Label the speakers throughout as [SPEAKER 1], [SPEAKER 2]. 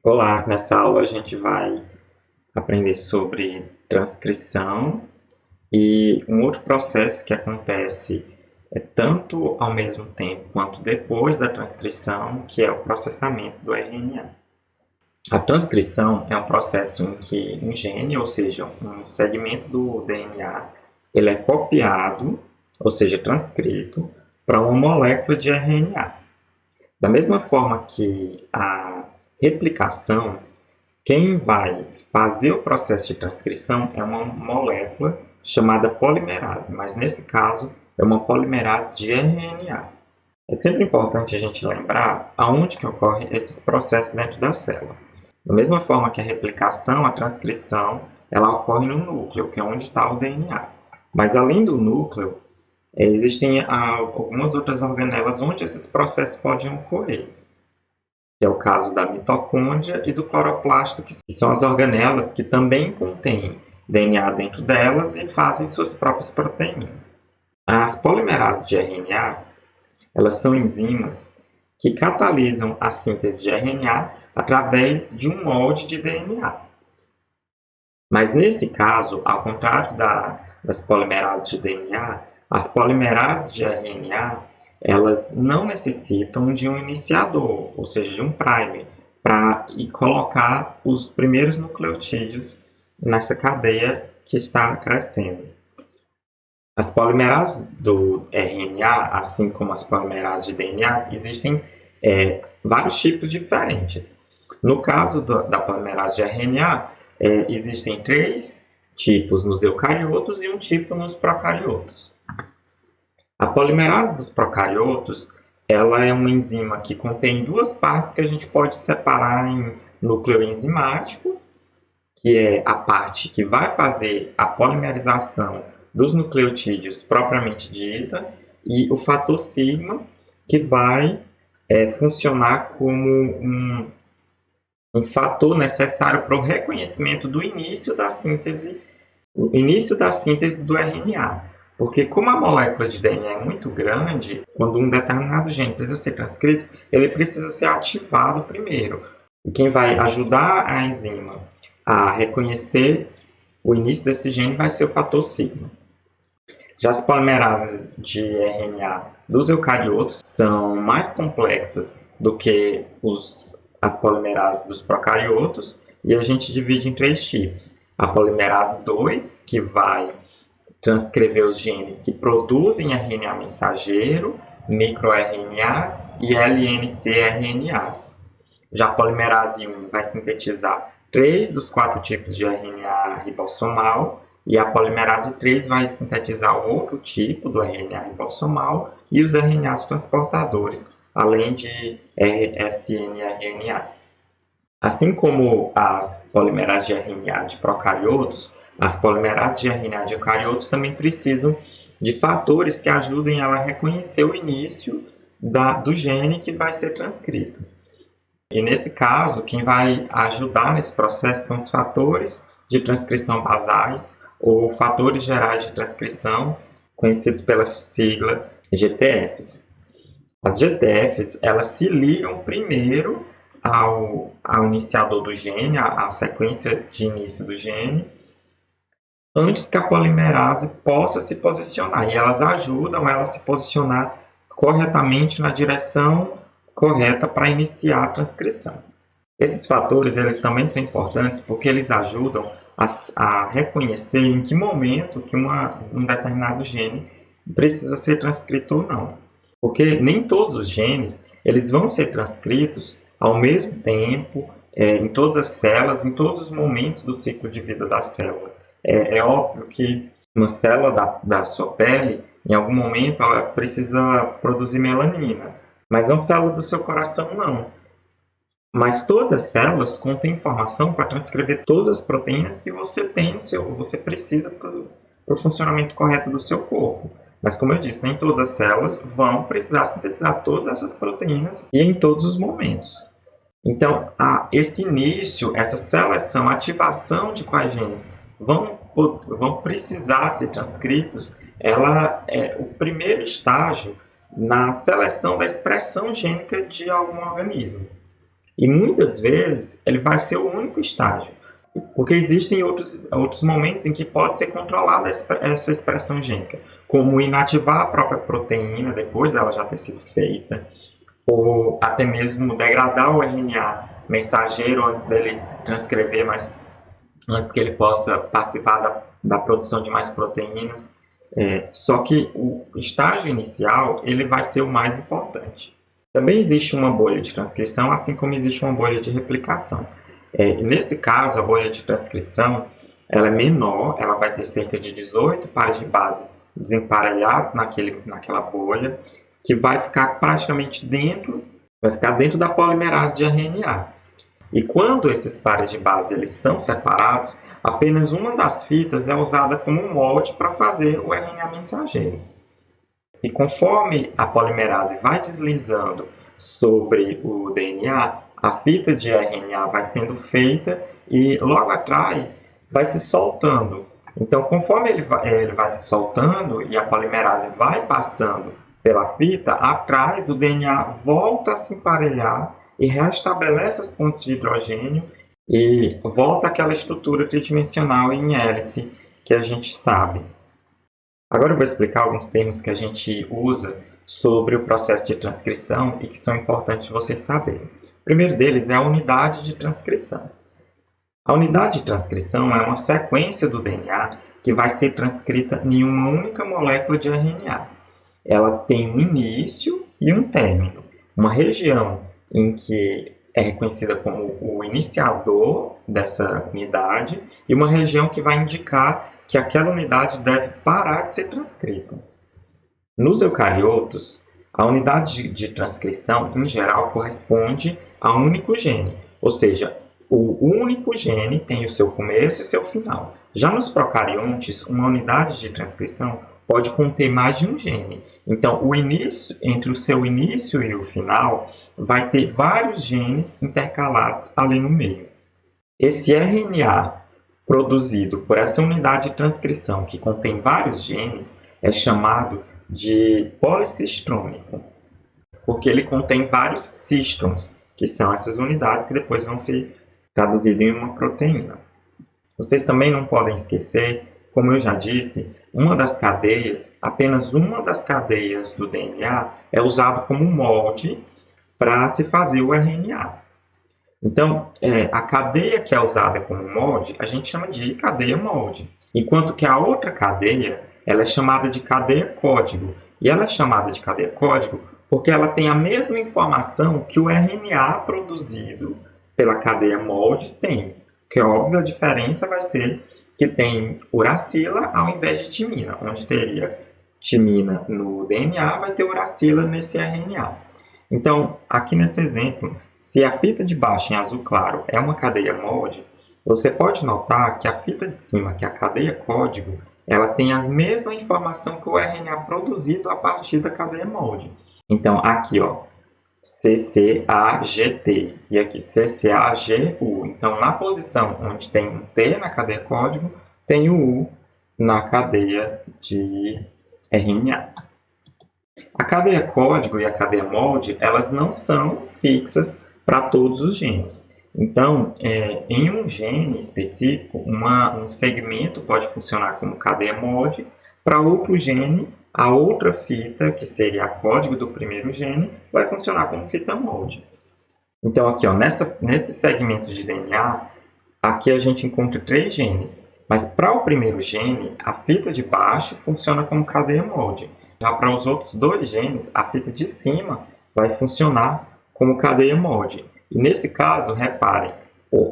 [SPEAKER 1] Olá, nessa aula a gente vai aprender sobre transcrição e um outro processo que acontece tanto ao mesmo tempo quanto depois da transcrição, que é o processamento do RNA. A transcrição é um processo em que um gene, ou seja, um segmento do DNA, ele é copiado, ou seja, transcrito, para uma molécula de RNA. Da mesma forma que a replicação, quem vai fazer o processo de transcrição é uma molécula chamada polimerase, mas nesse caso é uma polimerase de RNA. É sempre importante a gente lembrar aonde que ocorrem esses processos dentro da célula. Da mesma forma que a replicação, a transcrição, ela ocorre no núcleo, que é onde está o DNA. Mas além do núcleo, existem algumas outras organelas onde esses processos podem ocorrer, que é o caso da mitocôndria e do cloroplasto, que são as organelas que também contêm DNA dentro delas e fazem suas próprias proteínas. As polimerases de RNA, elas são enzimas que catalisam a síntese de RNA através de um molde de DNA. Mas nesse caso, ao contrário das polimerases de DNA, as polimerases de RNA elas não necessitam de um iniciador, ou seja, de um primer, para colocar os primeiros nucleotídeos nessa cadeia que está crescendo. As polimerases do RNA, assim como as polimerases de DNA, existem vários tipos diferentes. No caso da polimerase de RNA, existem 3 tipos nos eucariotos e um tipo nos procariotos. A polimerase dos procariotos ela é uma enzima que contém 2 partes que a gente pode separar em núcleo enzimático, que é a parte que vai fazer a polimerização dos nucleotídeos propriamente dita, e o fator sigma, que vai funcionar como um fator necessário para o reconhecimento do início da síntese do RNA. Porque como a molécula de DNA é muito grande, quando um determinado gene precisa ser transcrito, ele precisa ser ativado primeiro. E quem vai ajudar a enzima a reconhecer o início desse gene vai ser o fator sigma. Já as polimerases de RNA dos eucariotos são mais complexas do que as polimerases dos procariotos, e a gente divide em 3 tipos. A polimerase 2, que vai transcrever os genes que produzem RNA mensageiro, microRNAs e LNC-RNAs. Já a polimerase 1 vai sintetizar 3 dos 4 tipos de RNA ribossomal, e a polimerase 3 vai sintetizar o outro tipo do RNA ribossomal e os RNAs transportadores, além de snRNAs. Assim como as polimerases de RNA de procariotos, as polimerases de RNA de eucariotos também precisam de fatores que ajudem ela a reconhecer o início do gene que vai ser transcrito. E nesse caso, quem vai ajudar nesse processo são os fatores de transcrição basais ou fatores gerais de transcrição, conhecidos pela sigla GTFs. As GTFs elas se ligam primeiro ao iniciador do gene, à sequência de início do gene, antes que a polimerase possa se posicionar. E elas ajudam ela a se posicionar corretamente na direção correta para iniciar a transcrição. Esses fatores eles também são importantes porque eles ajudam a reconhecer em que momento que um determinado gene precisa ser transcrito ou não. Porque nem todos os genes eles vão ser transcritos ao mesmo tempo, em todas as células, em todos os momentos do ciclo de vida da célula. É óbvio que uma célula da sua pele, em algum momento, ela precisa produzir melanina, mas uma célula do seu coração não. Mas todas as células contêm informação para transcrever todas as proteínas que você tem você precisa para o funcionamento correto do seu corpo. Mas como eu disse, nem todas as células vão precisar sintetizar todas essas proteínas e em todos os momentos. Então, esse início, essa seleção, ativação de quais genes vão precisar ser transcritos, ela é o primeiro estágio na seleção da expressão gênica de algum organismo. E muitas vezes ele vai ser o único estágio, porque existem outros momentos em que pode ser controlada essa expressão gênica, como inativar a própria proteína depois dela já ter sido feita, ou até mesmo degradar o RNA mensageiro antes dele transcrever, mas antes que ele possa participar da produção de mais proteínas. Só que o estágio inicial ele vai ser o mais importante. Também existe uma bolha de transcrição, assim como existe uma bolha de replicação. Nesse caso, a bolha de transcrição ela é menor, ela vai ter cerca de 18 pares de base desemparelhados naquela bolha, que vai ficar praticamente dentro da polimerase de RNA. E quando esses pares de base eles são separados, apenas uma das fitas é usada como molde para fazer o RNA mensageiro. E conforme a polimerase vai deslizando sobre o DNA, a fita de RNA vai sendo feita e logo atrás vai se soltando. Então, conforme ele vai se soltando e a polimerase vai passando pela fita, atrás o DNA volta a se emparelhar e restabelece as pontes de hidrogênio e volta àquela estrutura tridimensional em hélice que a gente sabe. Agora eu vou explicar alguns termos que a gente usa sobre o processo de transcrição e que são importantes vocês saberem. O primeiro deles é a unidade de transcrição. A unidade de transcrição é uma sequência do DNA que vai ser transcrita em uma única molécula de RNA. Ela tem um início e um término, uma região em que é reconhecida como o iniciador dessa unidade e uma região que vai indicar que aquela unidade deve parar de ser transcrita. Nos eucariotos, a unidade de transcrição, em geral, corresponde a um único gene, ou seja, o único gene tem o seu começo e seu final. Já nos procariontes, uma unidade de transcrição pode conter mais de um gene. Então, entre o seu início e o final, vai ter vários genes intercalados ali no meio. Esse RNA produzido por essa unidade de transcrição que contém vários genes é chamado de policistrônico, porque ele contém vários cistrons, que são essas unidades que depois vão ser traduzidas em uma proteína. Vocês também não podem esquecer, como eu já disse, apenas uma das cadeias do DNA é usada como molde para se fazer o RNA. Então, a cadeia que é usada como molde, a gente chama de cadeia molde, enquanto que a outra cadeia ela é chamada de cadeia código. E ela é chamada de cadeia código porque ela tem a mesma informação que o RNA produzido pela cadeia molde tem. Que é óbvio, a diferença vai ser que tem uracila ao invés de timina. Onde teria timina no DNA, vai ter uracila nesse RNA. Então, aqui nesse exemplo, se a fita de baixo em azul claro é uma cadeia molde, você pode notar que a fita de cima, que é a cadeia código, ela tem a mesma informação que o RNA produzido a partir da cadeia molde. Então, aqui, ó, CCAGT e aqui CCAGU. Então, na posição onde tem um T na cadeia código, tem o U na cadeia de RNA. A cadeia código e a cadeia molde, elas não são fixas para todos os genes. Então, em um gene específico, um segmento pode funcionar como cadeia molde, para outro gene, a outra fita, que seria a código do primeiro gene, vai funcionar como fita molde. Então, aqui, ó, nesse segmento de DNA, aqui a gente encontra 3 genes, mas para o primeiro gene, a fita de baixo funciona como cadeia molde. Já para os outros 2 genes, a fita de cima vai funcionar como cadeia molde. E nesse caso, reparem,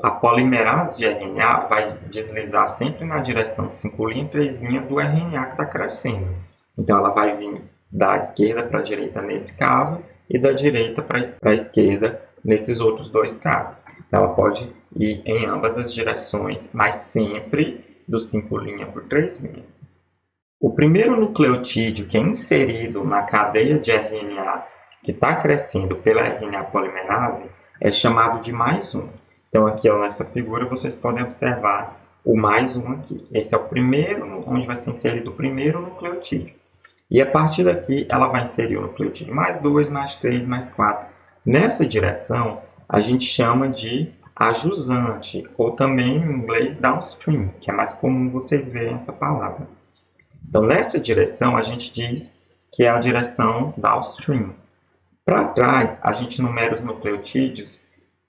[SPEAKER 1] a polimerase de RNA vai deslizar sempre na direção 5' e 3' do RNA que está crescendo. Então, ela vai vir da esquerda para a direita nesse caso e da direita para a esquerda nesses outros 2 casos. Ela pode ir em ambas as direções, mas sempre do 5' para o 3'. O primeiro nucleotídeo que é inserido na cadeia de RNA que está crescendo pela RNA polimerase é chamado de mais um. Então, aqui ó, nessa figura, vocês podem observar o mais um aqui. Esse é o primeiro, onde vai ser inserido o primeiro nucleotídeo. E a partir daqui, ela vai inserir o nucleotídeo mais 2, mais 3, mais 4. Nessa direção, a gente chama de ajusante, ou também em inglês downstream, que é mais comum vocês verem essa palavra. Então, nessa direção, a gente diz que é a direção downstream. Para trás, a gente numera os nucleotídeos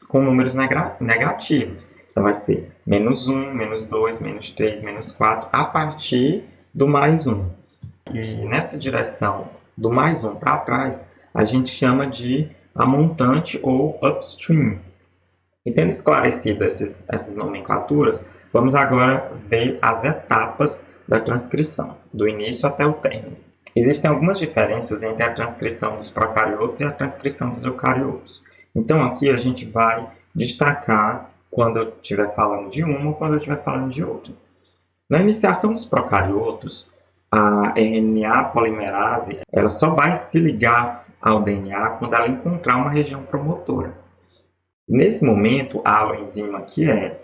[SPEAKER 1] com números negativos. Então, vai ser -1, -2, -3, -4, a partir do +1. E nessa direção do +1 para trás, a gente chama de a montante ou upstream. E tendo esclarecido essas nomenclaturas, vamos agora ver as etapas da transcrição, do início até o término. Existem algumas diferenças entre a transcrição dos procariotos e a transcrição dos eucariotos. Então aqui a gente vai destacar quando eu estiver falando de uma ou quando eu estiver falando de outra. Na iniciação dos procariotos, a RNA polimerase ela só vai se ligar ao DNA quando ela encontrar uma região promotora. Nesse momento, a aloenzima, que é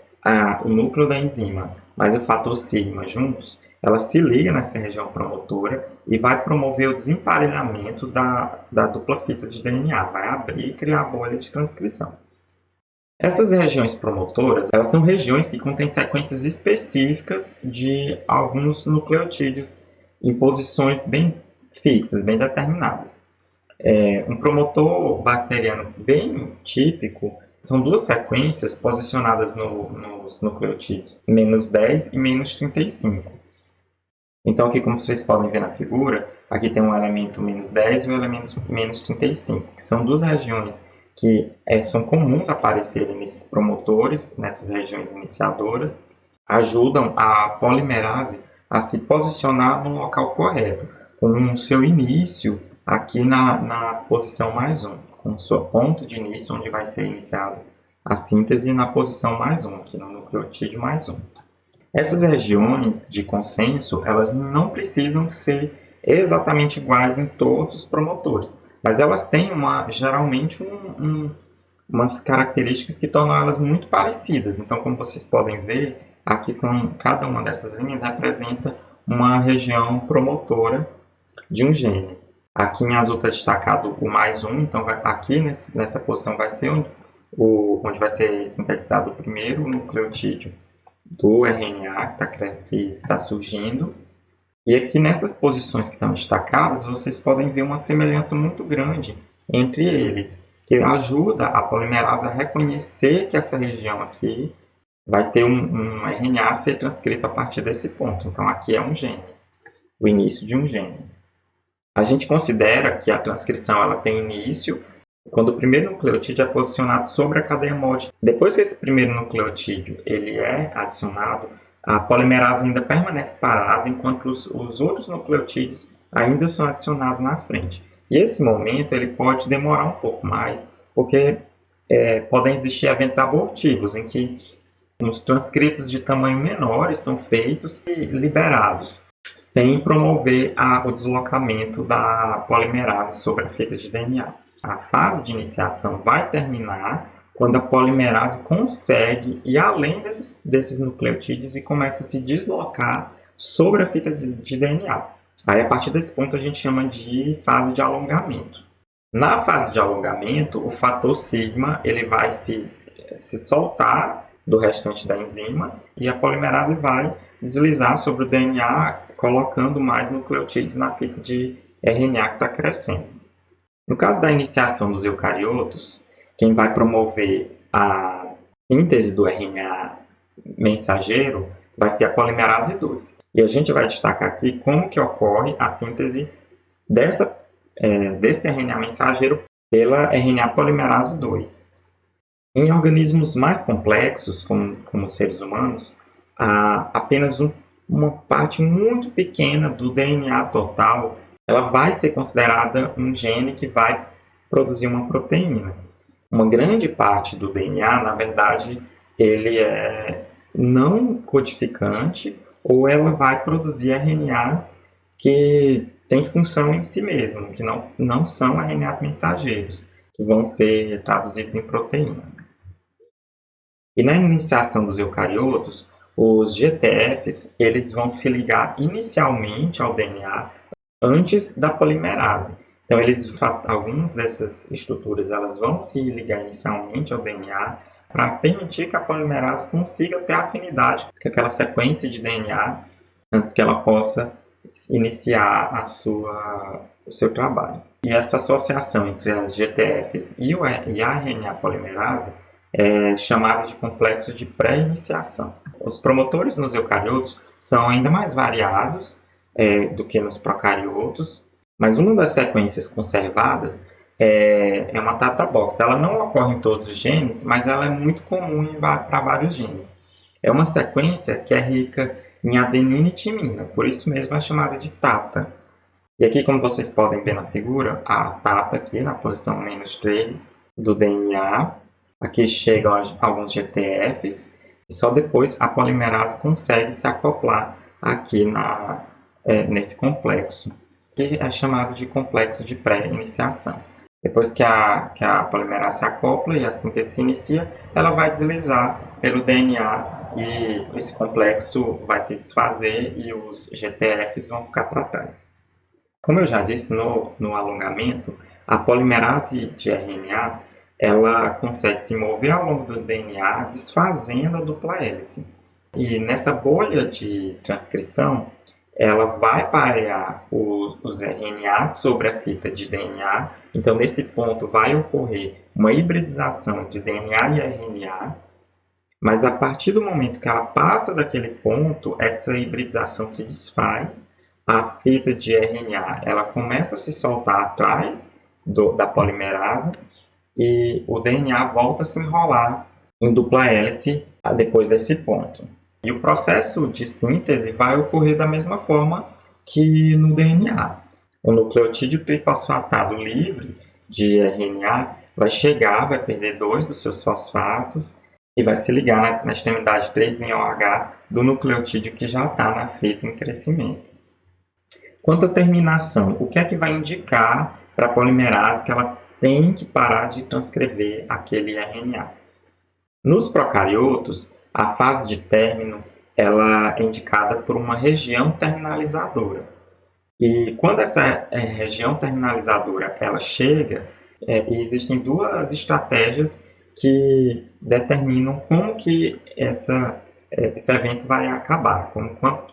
[SPEAKER 1] o núcleo da enzima, mais o fator sigma juntos, ela se liga nessa região promotora e vai promover o desemparelhamento da dupla fita de DNA, vai abrir e criar a bolha de transcrição. Essas regiões promotoras, elas são regiões que contêm sequências específicas de alguns nucleotídeos em posições bem fixas, bem determinadas. Um promotor bacteriano bem típico são duas sequências posicionadas nos nucleotídeos -10 e -35. Então, aqui, como vocês podem ver na figura, aqui tem um elemento -10 e um elemento -35, que são duas regiões que são comuns aparecerem nesses promotores, nessas regiões iniciadoras, ajudam a polimerase a se posicionar no local correto, com o seu início aqui na posição +1, com o seu ponto de início, onde vai ser iniciada a síntese, na posição +1, aqui no nucleotídeo +1. Essas regiões de consenso, elas não precisam ser exatamente iguais em todos os promotores, mas elas têm geralmente umas características que tornam elas muito parecidas. Então, como vocês podem ver, aqui cada uma dessas linhas representa uma região promotora de um gene. Aqui em azul está destacado o +1, então aqui nessa posição vai ser onde vai ser sintetizado o primeiro nucleotídeo do RNA que está surgindo. E aqui nessas posições que estão destacadas, vocês podem ver uma semelhança muito grande entre eles, que ajuda a polimerase a reconhecer que essa região aqui vai ter um RNA a ser transcrito a partir desse ponto. Então aqui é um gene, o início de um gene. A gente considera que a transcrição ela tem início quando o primeiro nucleotídeo é posicionado sobre a cadeia MOD. Depois que esse primeiro nucleotídeo ele é adicionado, a polimerase ainda permanece parada enquanto os outros nucleotídeos ainda são adicionados na frente. E esse momento ele pode demorar um pouco mais, porque podem existir eventos abortivos em que os transcritos de tamanho menores são feitos e liberados, sem promover o deslocamento da polimerase sobre a fita de DNA. A fase de iniciação vai terminar quando a polimerase consegue ir além desses nucleotídeos e começa a se deslocar sobre a fita de DNA. Aí, a partir desse ponto, a gente chama de fase de alongamento. Na fase de alongamento, o fator sigma ele vai se soltar do restante da enzima e a polimerase vai deslizar sobre o DNA, colocando mais nucleotídeos na fita de RNA que está crescendo. No caso da iniciação dos eucariotos, quem vai promover a síntese do RNA mensageiro vai ser a polimerase 2. E a gente vai destacar aqui como que ocorre a síntese desse RNA mensageiro pela RNA polimerase 2. Em organismos mais complexos, como os seres humanos, apenas uma parte muito pequena do DNA total ela vai ser considerada um gene que vai produzir uma proteína. Uma grande parte do DNA, na verdade, ele é não codificante ou ela vai produzir RNAs que têm função em si mesmo, que não são RNAs mensageiros, que vão ser traduzidos em proteína. E na iniciação dos eucariotos, os GTFs eles vão se ligar inicialmente ao DNA antes da polimerase.
[SPEAKER 2] Então, algumas dessas estruturas elas vão se ligar inicialmente ao DNA para permitir que a polimerase consiga ter afinidade com aquela sequência de DNA antes que ela possa iniciar o seu trabalho. E essa associação entre as GTFs e a RNA polimerase é chamada de complexo de pré-iniciação. Os promotores nos eucariotos são ainda mais variados do que nos procariotos, mas uma das sequências conservadas é uma data box. Ela não ocorre em todos os genes, mas ela é muito comum para vários genes. É uma sequência que é rica em adenina e timina, por isso mesmo é chamada de TATA. E aqui, como vocês podem ver na figura, a TATA aqui na posição -3 do DNA, aqui chegam alguns GTFs, e só depois a polimerase consegue se acoplar aqui nesse complexo, que é chamado de complexo de pré-iniciação. Depois que a polimerase se acopla e a síntese se inicia, ela vai deslizar pelo DNA e esse complexo vai se desfazer e os GTFs vão ficar para trás. Como eu já disse no alongamento, a polimerase de RNA ela consegue se mover ao longo do DNA desfazendo a dupla hélice. E nessa bolha de transcrição, ela vai parear os RNA sobre a fita de DNA. Então, nesse ponto, vai ocorrer uma hibridização entre DNA e RNA. Mas, a partir do momento que ela passa daquele ponto, essa hibridização se desfaz. A fita de RNA ela começa a se soltar atrás da polimerase e o DNA volta a se enrolar em dupla hélice depois desse ponto. E o processo de síntese vai ocorrer da mesma forma que no DNA. O nucleotídeo trifosfatado livre de RNA vai chegar, vai perder 2 dos seus fosfatos e vai se ligar na extremidade 3'OH do nucleotídeo que já está na fita em crescimento. Quanto à terminação, o que é que vai indicar para a polimerase que ela tem que parar de transcrever aquele RNA? Nos procariotos, a fase de término ela é indicada por uma região terminalizadora. E quando essa região terminalizadora ela chega, existem 2 estratégias que determinam como que esse evento vai acabar,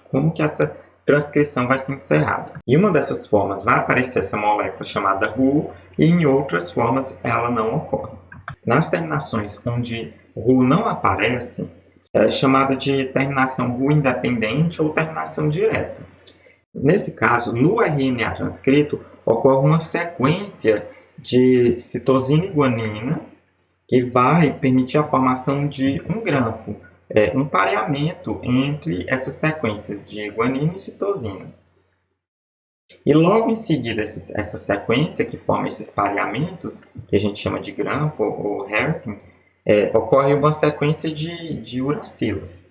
[SPEAKER 2] como que essa transcrição vai ser encerrada. E uma dessas formas vai aparecer essa molécula chamada Ru, e em outras formas ela não ocorre. Nas terminações onde Ru não aparece, é chamada de terminação Ru independente ou terminação direta. Nesse caso, no RNA transcrito, ocorre uma sequência de citosina e guanina que vai permitir a formação de um grampo, um pareamento entre essas sequências de guanina e citosina. E logo em seguida, essa sequência que forma esses pareamentos, que a gente chama de grampo ou hairpin, ocorre uma sequência de uracilas.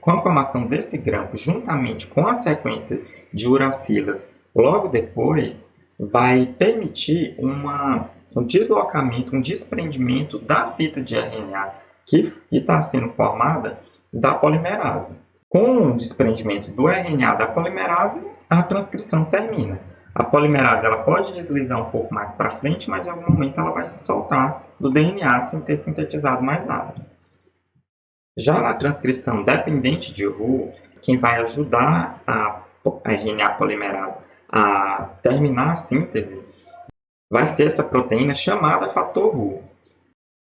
[SPEAKER 2] Com a formação desse grampo, juntamente com a sequência de uracilas, logo depois, vai permitir um deslocamento, um desprendimento da fita de RNA que está sendo formada da polimerase. Com o desprendimento do RNA da polimerase, a transcrição termina. A polimerase ela pode deslizar um pouco mais para frente, mas em algum momento ela vai se soltar do DNA sem ter sintetizado mais nada. Já na transcrição dependente de Ru, quem vai ajudar a RNA polimerase a terminar a síntese vai ser essa proteína chamada fator Ru.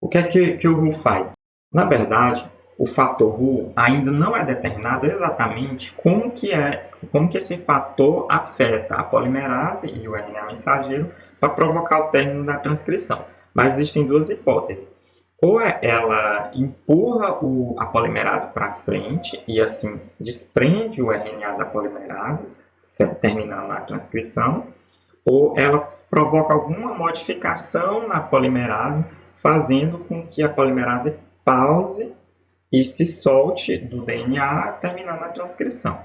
[SPEAKER 2] O que é que o Ru faz? Na verdade, o fator Ru ainda não é determinado exatamente como que esse fator afeta a polimerase e o RNA mensageiro para provocar o término da transcrição. Mas existem 2 hipóteses. Ou ela empurra a polimerase para frente e assim desprende o RNA da polimerase, terminando a transcrição, ou ela provoca alguma modificação na polimerase, fazendo com que a polimerase pause e se solte do DNA, terminando a transcrição.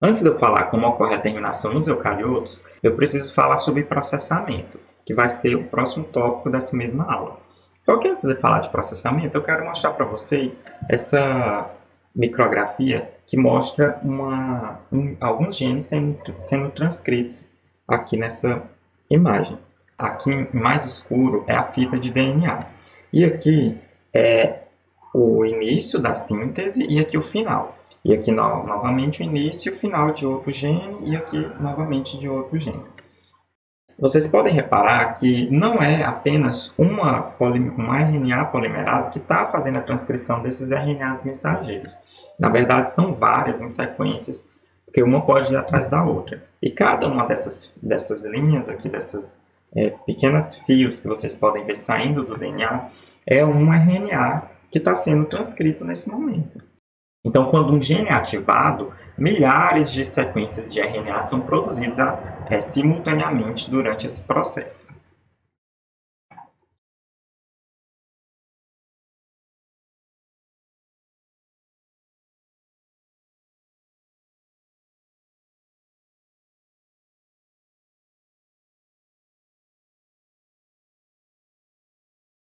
[SPEAKER 2] Antes de eu falar como ocorre a terminação nos eucariotos, eu preciso falar sobre processamento, que vai ser o próximo tópico dessa mesma aula. Só que antes de falar de processamento, eu quero mostrar para vocês essa micrografia que mostra alguns genes sendo transcritos aqui imagem. Aqui em mais escuro é a fita de DNA. E aqui é o início da síntese e aqui o final. E aqui novamente o início e o final de outro gene e aqui novamente de outro gene. Vocês podem reparar que não é apenas uma RNA polimerase que está fazendo a transcrição desses RNAs mensageiros. Na verdade, são várias em sequências, porque uma pode ir atrás da outra. E cada uma dessas linhas aqui, dessas pequenos fios que vocês podem ver saindo do DNA, é um RNA que está sendo transcrito nesse momento. Então, quando um gene é ativado, milhares de sequências de RNA são produzidas simultaneamente durante esse processo.